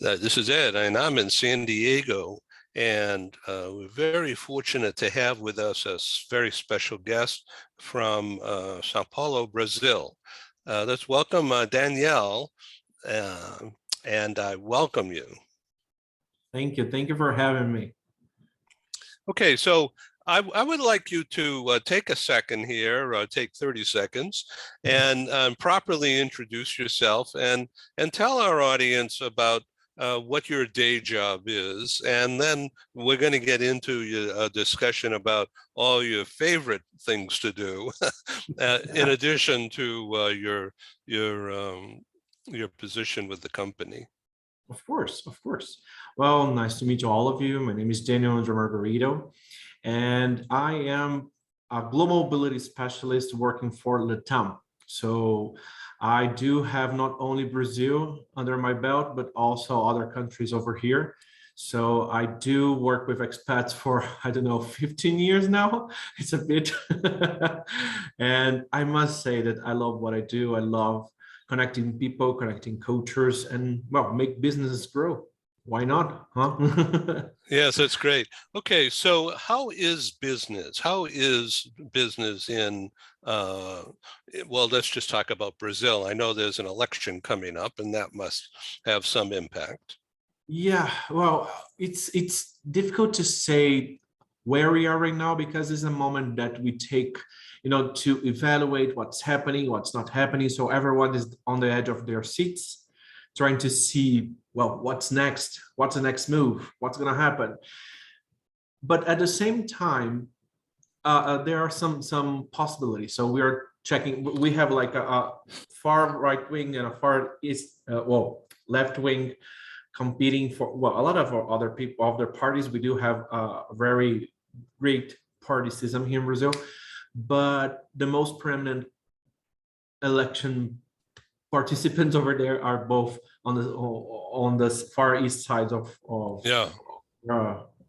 This is Ed, and I'm in San Diego. And we're very fortunate to have with us a very special guest from Sao Paulo, Brazil. Let's welcome Danyel, uh, and I welcome you. Thank you. Thank you for having me. Okay, so I would like you to take a second here, take 30 seconds, and properly introduce yourself and tell our audience about what your day job is. And then we're going to get into a discussion about all your favorite things to do, in addition to your position with the company. Of course, of course. Well, nice to meet you, all of you. My name is Daniel Margarito, and I am a global mobility specialist working for LATAM. So I do have not only Brazil under my belt, but also other countries over here. So I do work with expats for, I don't know, 15 years now. It's a bit. And I must say that I love what I do. I love connecting people, connecting cultures, and well, make businesses grow. Why not, huh? Yes, that's great. Okay, so how is business? How is business in, well, let's just talk about Brazil. I know there's an election coming up, and that must have some impact. Yeah, well, it's difficult to say where we are right now because it's a moment that we take, to evaluate what's happening, what's not happening. So everyone is on the edge of their seats, trying to see, well, what's next? What's the next move? What's going to happen? But at the same time, there are some possibilities. So we are checking. We have like a far right wing and a far east, left wing competing for, well, a lot of our other people, other parties. We do have a very great party system here in Brazil, but the most prominent election participants over there are both on the far east side of Yeah.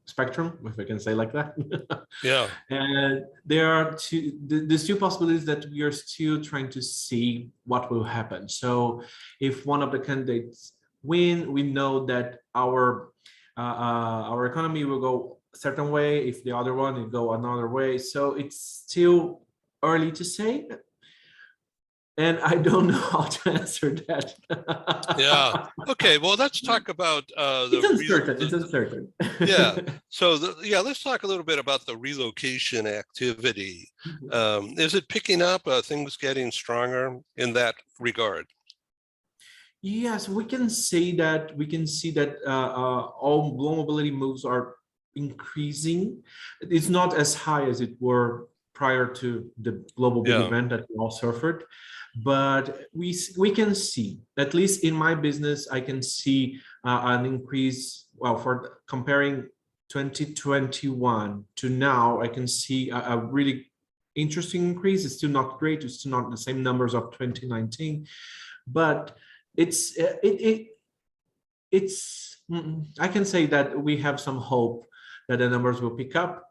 spectrum, if I can say like that. Yeah. And there are there's two possibilities that we are still trying to see what will happen. So if one of the candidates win, we know that our economy will go a certain way. If the other one will go another way. So it's still early to say, and I don't know how to answer that. Yeah. Okay. Well, let's talk about it's uncertain. It's uncertain. Yeah. So let's talk a little bit about the relocation activity. Is it picking up? Things getting stronger in that regard? Yes, we can say that. We can see that all global mobility moves are increasing. It's not as high as it were prior to the global big event that we all suffered, but we can see, at least in my business, I can see an increase. Well, for comparing 2021 to now, I can see a really interesting increase. It's still not great. It's still not the same numbers of 2019, but it's I can say that we have some hope that the numbers will pick up.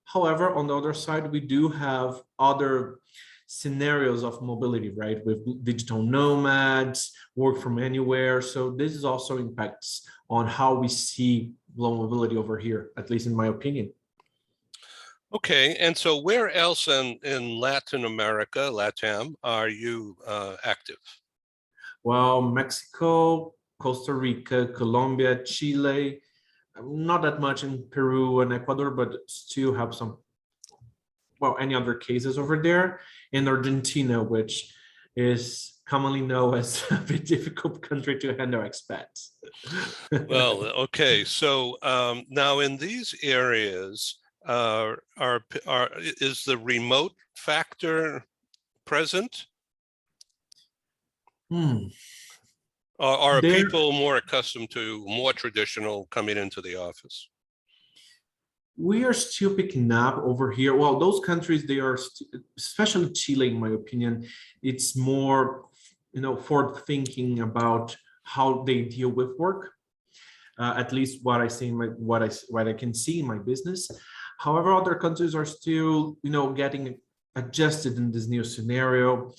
However, on the other side, we do have other scenarios of mobility, right? With digital nomads, work from anywhere. So this is also impacts on how we see global mobility over here, at least in my opinion. Okay, and so where else in Latin America, LATAM, are you active? Well, Mexico, Costa Rica, Colombia, Chile, not that much in Peru and Ecuador, but still have some, well, any other cases over there. In Argentina, which is commonly known as a very difficult country to handle expats. Well, okay, so now in these areas, is the remote factor present? Are people more accustomed to more traditional coming into the office? We are still picking up over here. Well, those countries, they are, especially Chile, in my opinion, it's more, forward thinking about how they deal with work. At least what I see in what I can see in my business. However, other countries are still, getting adjusted in this new scenario.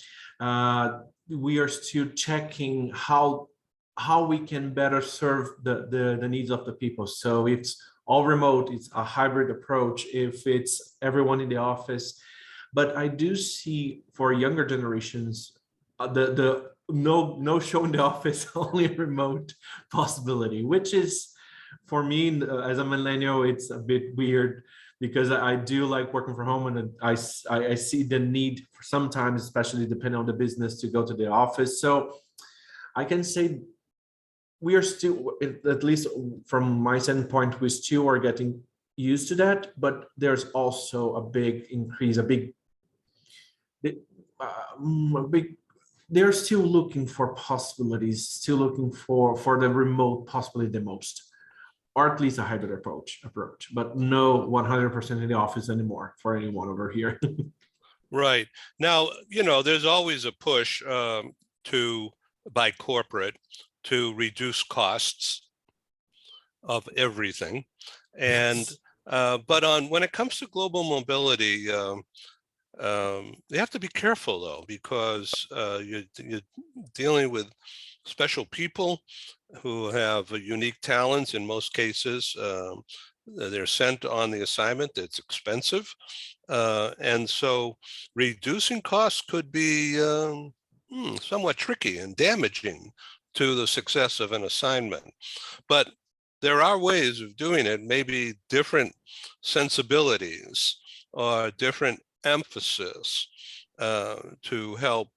We are still checking how how we can better serve the needs of the people. So it's all remote, it's a hybrid approach, if it's everyone in the office. But I do see for younger generations, the no show in the office, only remote possibility, which is for me as a millennial, it's a bit weird because I do like working from home, and I see the need for sometimes, especially depending on the business, to go to the office. So I can say we are still, at least from my standpoint, we still are getting used to that, but there's also a big increase, a big, they're still looking for possibilities, still looking for the remote possibility the most, or at least a hybrid approach, but no 100% in the office anymore for anyone over here. Right. Now, there's always a push by corporate to reduce costs of everything. And but when it comes to global mobility, you have to be careful though, because you're dealing with special people who have unique talents. In most cases, they're sent on the assignment. It's expensive. And so reducing costs could be somewhat tricky and damaging to the success of an assignment. But there are ways of doing it, maybe different sensibilities or different emphasis to help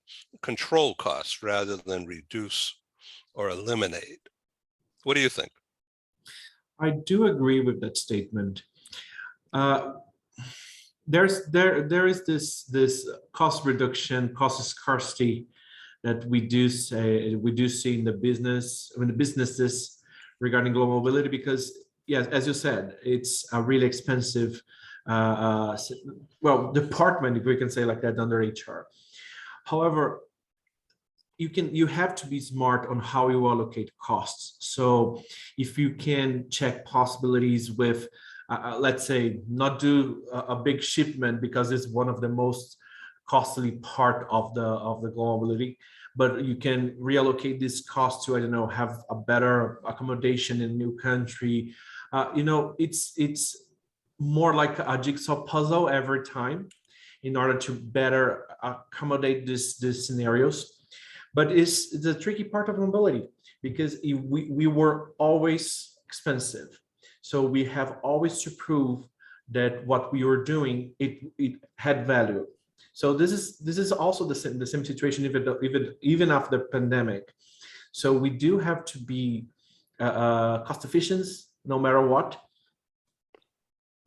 control costs rather than reduce or eliminate. What do you think? I do agree with that statement. There is this cost reduction, cost scarcity that we do see in the businesses regarding global mobility, because yes, as you said, it's a really expensive department, if we can say like that, under HR. However, you have to be smart on how you allocate costs. So if you can check possibilities with let's say not do a big shipment because it's one of the most costly part of the global mobility, but you can reallocate this cost to, I don't know, have a better accommodation in a new country. It's more like a jigsaw puzzle every time in order to better accommodate these scenarios. But it's the tricky part of mobility, because we were always expensive. So we have always to prove that what we were doing, it had value. So this is also the same situation even after the pandemic. So we do have to be cost efficient no matter what.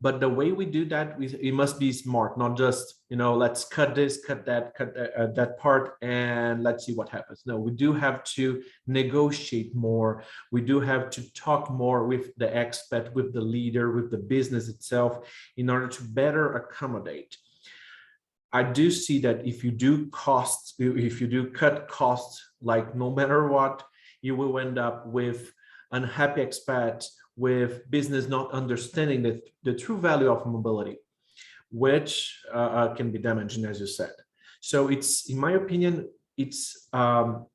But the way we do that, it must be smart, not just, let's cut this, cut that part, and let's see what happens. No, we do have to negotiate more. We do have to talk more with the expat, with the leader, with the business itself, in order to better accommodate. I do see that if you do cut costs, like no matter what, you will end up with unhappy expats, with business not understanding the true value of mobility, which can be damaging, as you said. So it's, in my opinion, it's the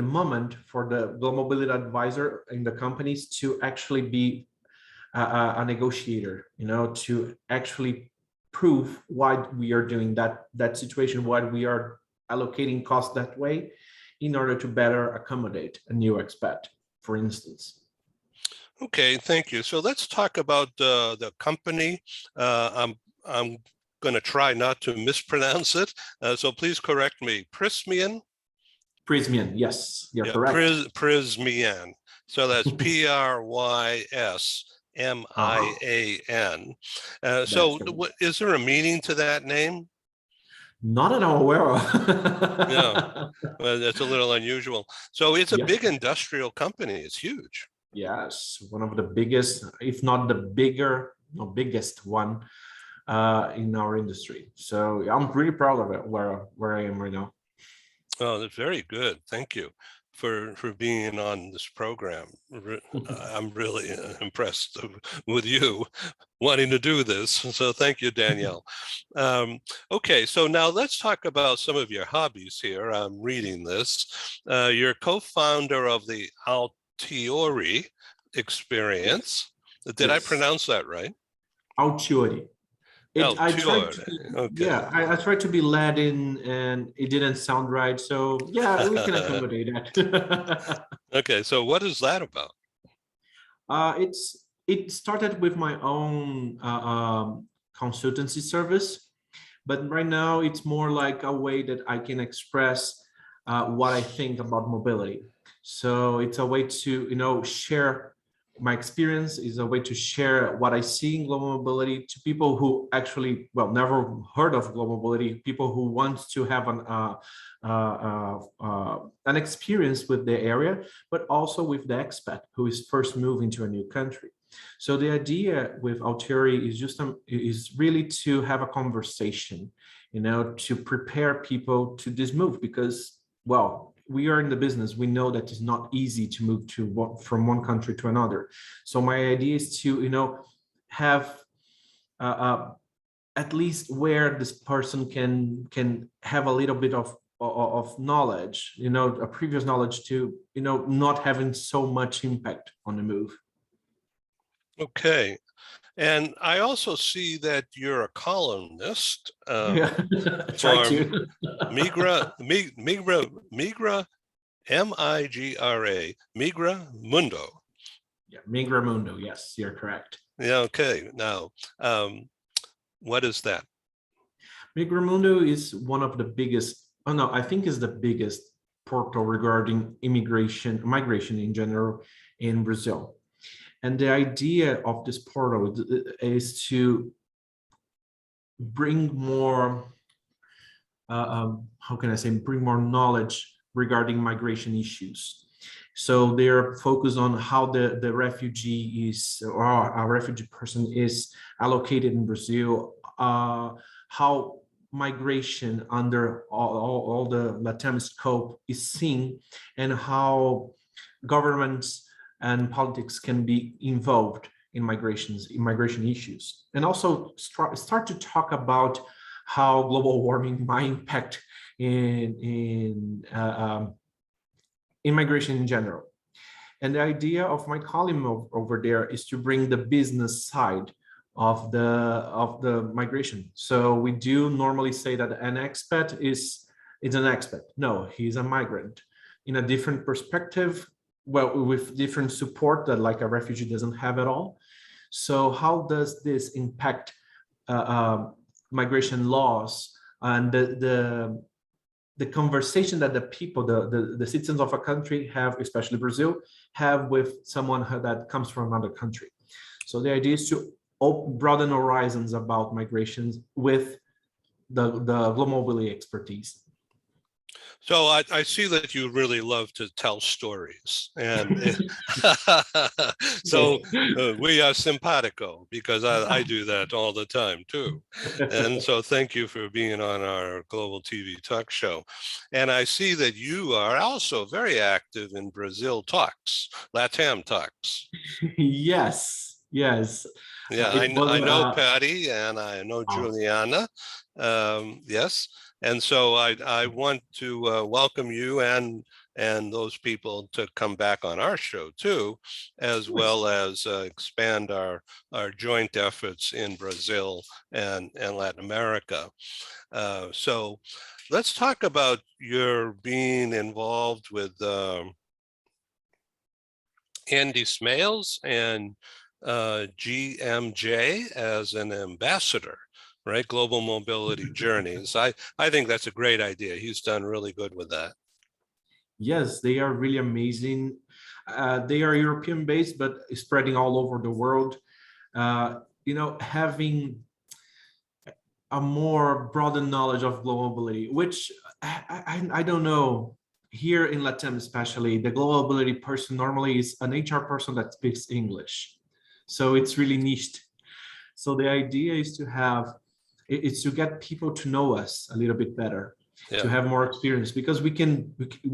moment for the global mobility advisor in the companies to actually be a negotiator, to actually prove why we are doing that situation, why we are allocating costs that way, in order to better accommodate a new expat, for instance. Okay, thank you. So let's talk about the company. I'm going to try not to mispronounce it, so please correct me. Prysmian? Prysmian, yes, you're correct. Prysmian. So that's Prysmian. So is there a meaning to that name? Not that I'm aware of. Yeah, well, that's a little unusual. So it's a big industrial company. It's huge. Yes, one of the biggest, if not the biggest one in our industry. So I'm really proud of it, where I am right now. Oh, that's very good. Thank you. for being on this program. I'm really impressed with you wanting to do this. So thank you, Danyel. Okay, so now let's talk about some of your hobbies here. I'm reading this. You're co-founder of the Altiori experience. Did I Yes. pronounce that right? Altiori. I tried to, Altiori. Okay. yeah, I tried to be Latin and it didn't sound right. So yeah, we can accommodate that. Okay, so what is that about? It started with my own consultancy service, but right now it's more like a way that I can express what I think about mobility. So it's a way to, share my experience, is a way to share what I see in global mobility to people who actually, well, never heard of global mobility, people who want to have an experience with the area, but also with the expat who is first moving to a new country. So the idea with Altieri is is really to have a conversation, to prepare people to this move, because, well, we are in the business. We know that it's not easy to move from one country to another. So my idea is to, have at least where this person can have a little bit of knowledge, a previous knowledge to, not having so much impact on the move. Okay. And I also see that you're a columnist Yeah, try for to. Migra, Migra, Migra Mundo. Yeah, Migra Mundo. Yes, you're correct. Yeah, okay. Now, what is that? Migra Mundo is one of the biggest, oh no, I think is the biggest portal regarding migration in general in Brazil. And the idea of this portal is to bring more, how can I say, bring more knowledge regarding migration issues. So they're focused on how the refugee is, or a refugee person is allocated in Brazil, how migration under all the LATAM scope is seen, and how governments and politics can be involved in migration issues, and also start to talk about how global warming might impact in migration in general. And the idea of my column over there is to bring the business side of the migration. So we do normally say that an expat is an expat. No, he's a migrant in a different perspective, well, with different support that like a refugee doesn't have at all. So how does this impact migration laws and the conversation that the people, the citizens of a country have, especially Brazil, have with someone that comes from another country? So the idea is to broaden horizons about migrations with the global mobility expertise. So I see that you really love to tell stories, and so we are simpatico, because I do that all the time too. And so thank you for being on our global TV talk show. And I see that you are also very active in Brazil talks, LATAM talks. Yes, yes. Yeah, It was I know Patty and I know Juliana. Yes. And so I want to welcome you and those people to come back on our show too, as well as expand our joint efforts in Brazil and Latin America. So let's talk about your being involved with Andy Smales and GMJ as an ambassador, right? Global Mobility Journeys. I think that's a great idea. He's done really good with that. Yes, they are really amazing. They are European based, but spreading all over the world. Having a more broader knowledge of global mobility, which I don't know. Here in Latin, especially, the global mobility person normally is an HR person that speaks English. So it's really niched. So the idea is to get people to know us a little bit better, to have more experience, because we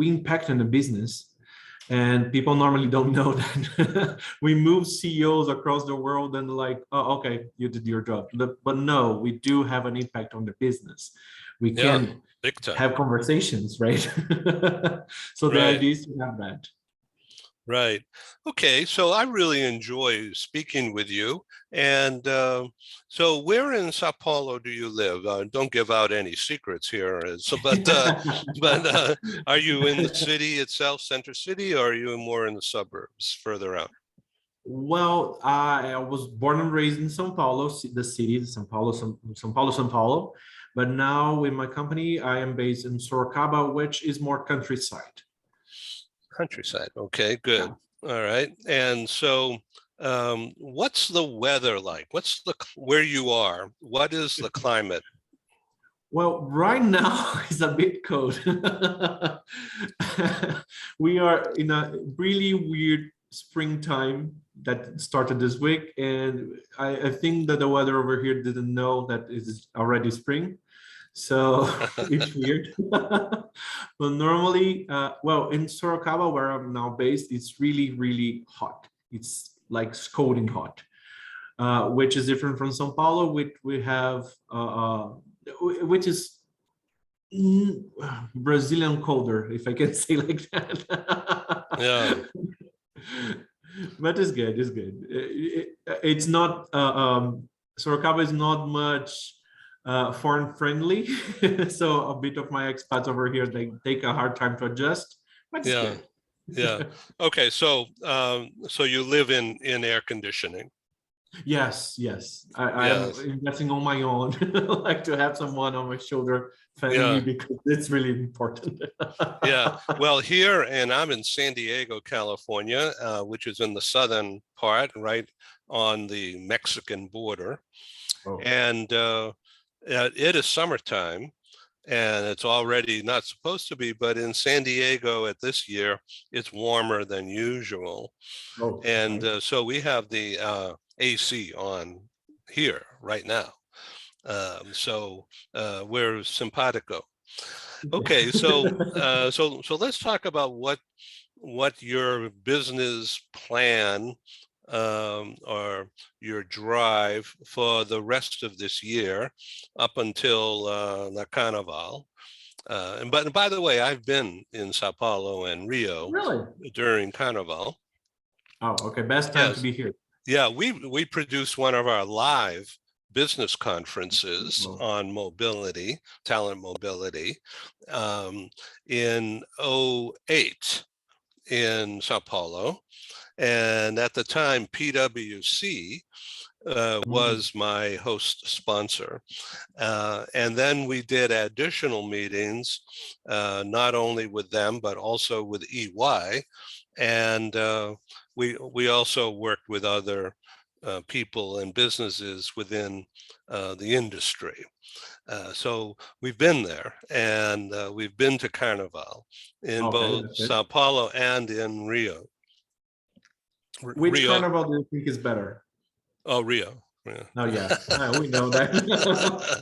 impact on the business, And people normally don't know that we move CEOs across the world and like, oh, okay, you did your job. But no, we do have an impact on the business. We Yeah, can big time. have conversations, right? So the Right. idea is to have that. Right. Okay. So I really enjoy speaking with you. And so where in Sao Paulo do you live? Don't give out any secrets here. But are you in the city itself, center city, or are you more in the suburbs further out? Well, I was born and raised in São Paulo, the city, São Paulo. But now with my company, I am based in Sorocaba, which is more countryside. Countryside. Okay, good. Yeah. All right. And so what's the weather like? Where you are? What is the climate? Well, right now it's a bit cold. We are in a really weird springtime that started this week, and I think that the weather over here didn't know that it is already spring. So it's weird. But normally, well, in Sorocaba, where I'm now based, it's really, really hot. It's like scalding hot, which is different from São Paulo, which we have, which is Brazilian colder, if I can say like that. Yeah. But it's good. It's good. It's not. Sorocaba is not much foreign friendly, so a bit of my expats over here they take a hard time to adjust, but it's Yeah. good. Yeah. Okay. So you live in air conditioning. Yes, yes. I am Yes. investing on my own. Like to have someone on my shoulder fanning me Yeah. because it's really important. Yeah. Well, here, and I'm in San Diego, California, which is in the southern part, right on the Mexican border. Oh, And it is summertime, and it's already not supposed to be, but in San Diego at this year, it's warmer than usual. oh, And okay. so we have the AC on here right now. We're simpatico. Okay, so let's talk about what your business plan or your drive for the rest of this year up until the Carnival. And by the way, I've been in Sao Paulo and Rio Really? during Carnival. Oh, okay. Best time to Yes, be here. yeah, we produced one of our live business conferences Oh, on mobility, talent mobility, um, in '08 in Sao Paulo. And at the time, PwC mm. was my host sponsor. And then we did additional meetings, not only with them, but also with EY. And we also worked with other people and businesses within the industry. So we've been there, and we've been to Carnival in Okay, both that's it. Sao Paulo and in Rio. Which Rio, carnival do you think is better? oh, Rio. Yeah. Oh yeah, we know that.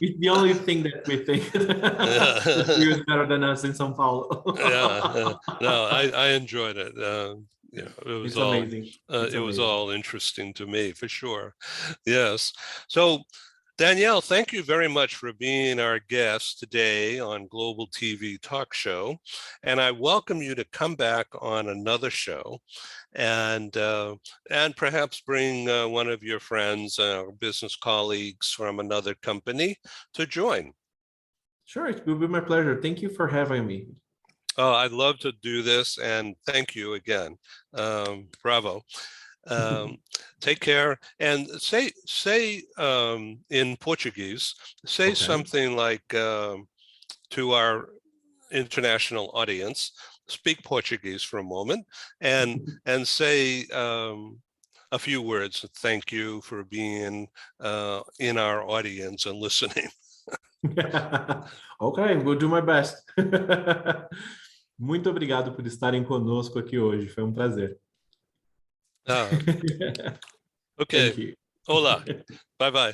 It's the only thing that we think that Rio is better than us in São Paulo. Yeah, no, I enjoyed it. It's amazing. It's It was amazing. all interesting to me for sure. Yes. So Danielle, thank you very much for being our guest today on Global TV Talk Show. And I welcome you to come back on another show and perhaps bring one of your friends or business colleagues from another company to join. Sure, it will be my pleasure. Thank you for having me. Oh, I'd love to do this, and thank you again. Bravo. Um, Take care, and say in Portuguese, say Okay. something like to our international audience, speak Portuguese for a moment, and say a few words. Thank you for being in our audience and listening. Okay, we'll do my best. Muito obrigado por estarem conosco aqui hoje. Foi um prazer. Uh, Thank okay. you. Hola. Bye bye.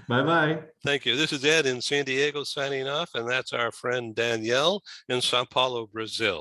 Bye bye. Thank you. This is Ed in San Diego signing off, and that's our friend Danielle in Sao Paulo, Brazil.